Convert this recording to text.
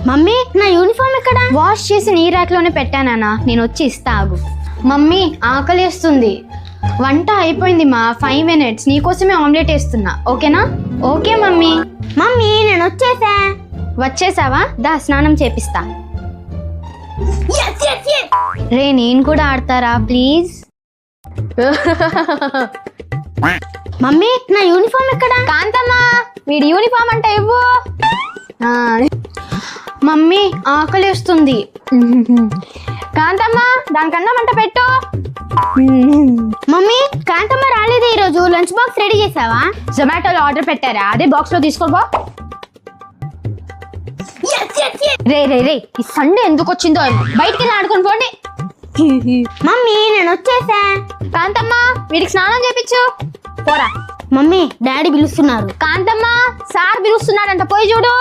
Mummy నా uniform ఎక్కడ? Wash చేసి నీ ర్యాక్ లోనే పెట్టానా, నేను వచ్చి ఇస్తా ఆగు. మమ్మీ ఆకలిస్తుంది, వంట అయిపోయింది మా. 5 minutes నీకోసమే ఆమ్లెట్ వేస్తున్నా, ఓకేనా? Okay mummy. మమ్మీ నేను వచ్చేసా. వచ్చేసావా? దా స్నానం చేపిస్తా. రే నేను కూడా ఆడతారా ప్లీజ్? మమ్మీ నా యూనిఫామ్ ఎక్కడ? కాంతమ్మా వీడి యూనిఫామ్ అంటే ఇవ్వు. మమ్మీ ఆకలిస్తుంది. కాంతమ్మా దానికన్నా మంట పెట్టు. మమ్మీ కాంతమ్మ రాలేదే ఈరోజు, లంచ్ బాక్స్ రెడీ చేసావా? జొమాటోలో ఆర్డర్ పెట్టారా, అదే బాక్స్ లో తీసుకోబో. రే రే రే ఈ సండే ఎందుకు వచ్చిందో, బయటికి వెళ్ళి ఆడుకొని పోండి. మమ్మీ నేను వచ్చేసా. కాంతమ్మ వీడికి స్నానం చేపించు పోరా. మమ్మీ డాడీ పిలుస్తున్నారు. కాంతమ్మ సార్ పిలుస్తున్నాడంట, పోయి చూడు.